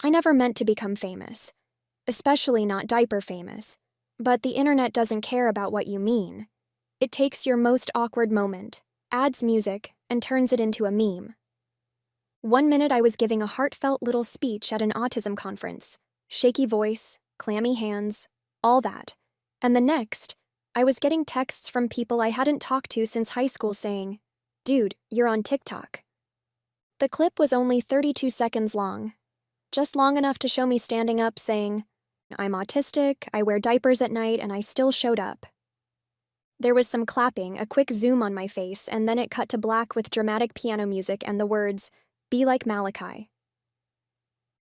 I never meant to become famous, especially not diaper famous. But the internet doesn't care about what you mean. It takes your most awkward moment, adds music, and turns it into a meme. One minute I was giving a heartfelt little speech at an autism conference, shaky voice, clammy hands, all that. And the next, I was getting texts from people I hadn't talked to since high school saying, "Dude, you're on TikTok." The clip was only 32 seconds long, just long enough to show me standing up saying, "I'm autistic, I wear diapers at night, and I still showed up." There was some clapping, a quick zoom on my face, and then it cut to black with dramatic piano music and the words, "Be like Malachi."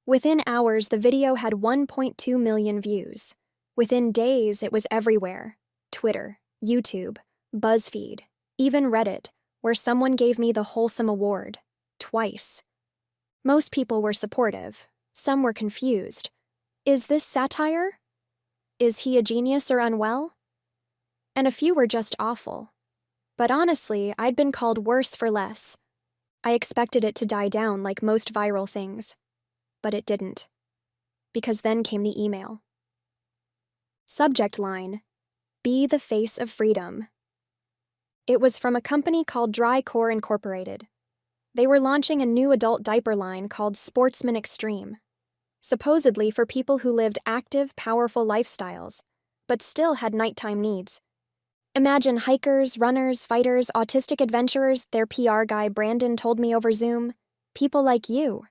Within hours, the video had 1.2 million views. Within days, it was everywhere. Twitter, YouTube, BuzzFeed, even Reddit, where someone gave me the Wholesome Award. Twice. Most people were supportive. Some were confused. Is this satire? Is he a genius or unwell? And a few were just awful. But honestly, I'd been called worse for less. I expected it to die down like most viral things. But it didn't. Because then came the email. Subject line, "Be the face of freedom." It was from a company called Dry Core Incorporated. They were launching a new adult diaper line called Sportsman Extreme, supposedly for people who lived active, powerful lifestyles, but still had nighttime needs. Imagine hikers, runners, fighters, autistic adventurers, their PR guy Brandon told me over Zoom, people like you.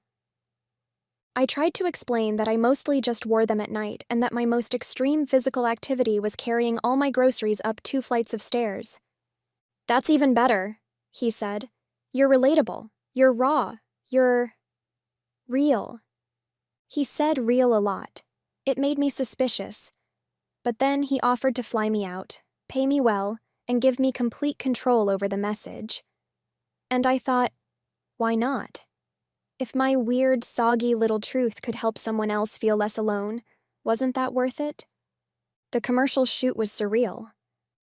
I tried to explain that I mostly just wore them at night and that my most extreme physical activity was carrying all my groceries up 2 flights of stairs. "That's even better," he said. "You're relatable. You're raw. You're real." He said real a lot. It made me suspicious. But then he offered to fly me out, pay me well, and give me complete control over the message. And I thought, why not? If my weird, soggy little truth could help someone else feel less alone, wasn't that worth it? The commercial shoot was surreal.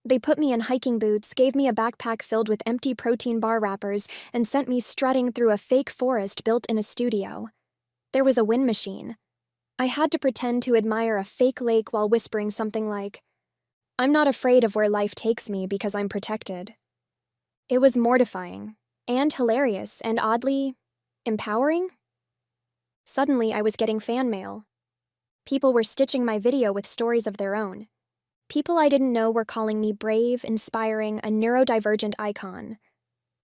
They put me in hiking boots, gave me a backpack filled with empty protein bar wrappers, and sent me strutting through a fake forest built in a studio. There was a wind machine. I had to pretend to admire a fake lake while whispering something like, "I'm not afraid of where life takes me because I'm protected." It was mortifying, and hilarious, and oddly empowering. Suddenly, I was getting fan mail. People were stitching my video with stories of their own. People I didn't know were calling me brave, inspiring, a neurodivergent icon.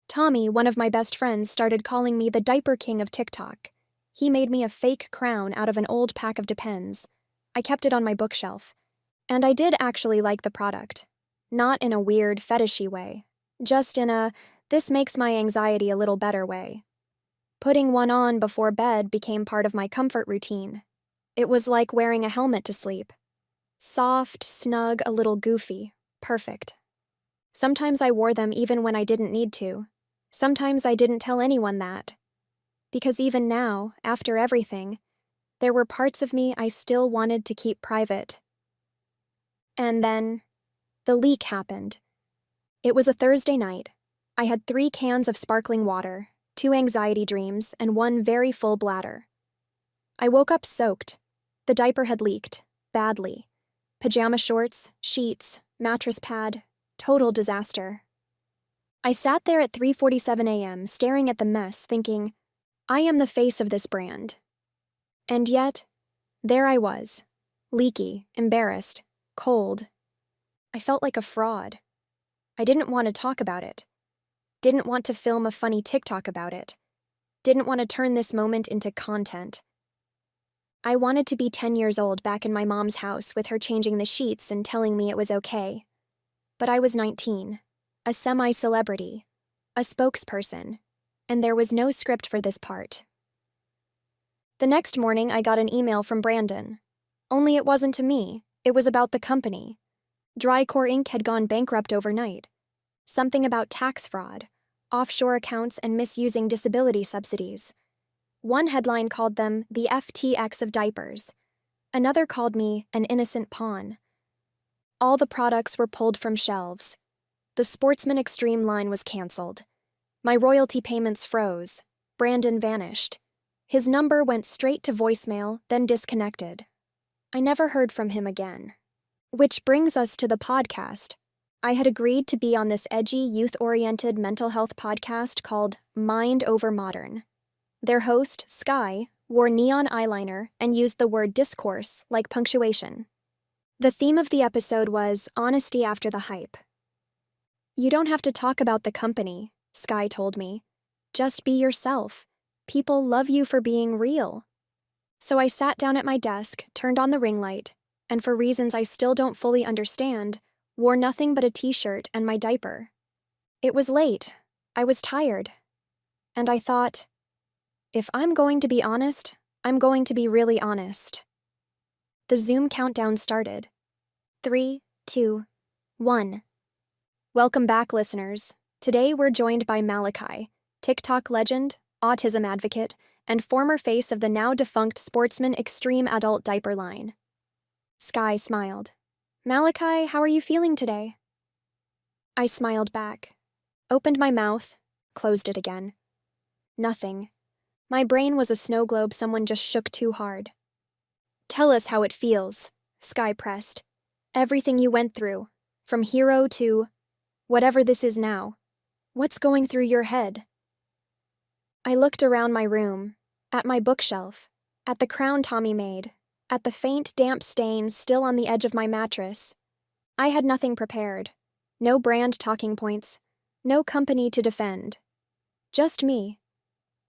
Tommy, one of my best friends, started calling me the diaper king of TikTok. He made me a fake crown out of an old pack of Depends. I kept it on my bookshelf. And I did actually like the product. Not in a weird, fetishy way. Just in a, this makes my anxiety a little better way. Putting one on before bed became part of my comfort routine. It was like wearing a helmet to sleep. Soft, snug, a little goofy. Perfect. Sometimes I wore them even when I didn't need to. Sometimes I didn't tell anyone that. Because even now, after everything, there were parts of me I still wanted to keep private. And then, the leak happened. It was a Thursday night. I had 3 cans of sparkling water, 2 anxiety dreams, and 1 very full bladder. I woke up soaked. The diaper had leaked, badly. Pajama shorts, sheets, mattress pad, total disaster. I sat there at 3:47 a.m. staring at the mess, thinking, I am the face of this brand. And yet, there I was, leaky, embarrassed, cold. I felt like a fraud. I didn't want to talk about it. Didn't want to film a funny TikTok about it. Didn't want to turn this moment into content. I wanted to be 10 years old back in my mom's house with her changing the sheets and telling me it was okay. But I was 19, a semi-celebrity, a spokesperson, and there was no script for this part. The next morning, I got an email from Brandon. Only it wasn't to me. It was about the company. Dry Core Inc. had gone bankrupt overnight. Something about tax fraud, offshore accounts, and misusing disability subsidies. One headline called them the FTX of diapers. Another called me an innocent pawn. All the products were pulled from shelves. The Sportsman Extreme line was canceled. My royalty payments froze. Brandon vanished. His number went straight to voicemail, then disconnected. I never heard from him again. Which brings us to the podcast. I had agreed to be on this edgy, youth-oriented mental health podcast called Mind Over Modern. Their host, Sky, wore neon eyeliner and used the word discourse like punctuation. The theme of the episode was honesty after the hype. You don't have to talk about the company, Sky told me. Just be yourself. People love you for being real. So I sat down at my desk, turned on the ring light, and for reasons I still don't fully understand, wore nothing but a t-shirt and my diaper. It was late. I was tired. And I thought, if I'm going to be honest, I'm going to be really honest. The Zoom countdown started. 3, 2, 1. Welcome back, listeners. Today we're joined by Malachi, TikTok legend, autism advocate, and former face of the now-defunct Sportsman Extreme Adult Diaper line. Sky smiled. Malachi, how are you feeling today? I smiled back, opened my mouth, closed it again. Nothing. My brain was a snow globe someone just shook too hard. Tell us how it feels, Sky pressed. Everything you went through, from hero to whatever this is now. What's going through your head? I looked around my room, at my bookshelf, at the crown Tommy made, at the faint, damp stains still on the edge of my mattress. I had nothing prepared. No brand talking points. No company to defend. Just me.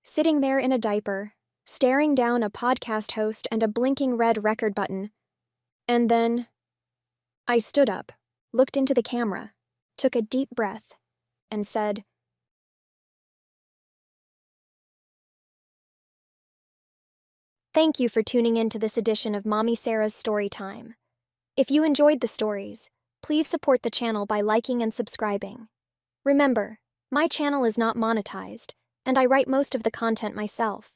Sitting there in a diaper, staring down a podcast host and a blinking red record button. And then I stood up, looked into the camera, took a deep breath, and said, "Thank you for tuning in to this edition of Mommy Sarah's Story Time. If you enjoyed the stories, please support the channel by liking and subscribing. Remember, my channel is not monetized, and I write most of the content myself.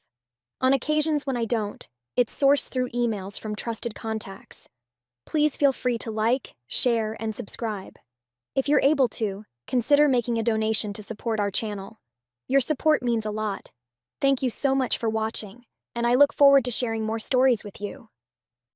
On occasions when I don't, it's sourced through emails from trusted contacts. Please feel free to like, share, and subscribe. If you're able to, consider making a donation to support our channel. Your support means a lot. Thank you so much for watching, and I look forward to sharing more stories with you.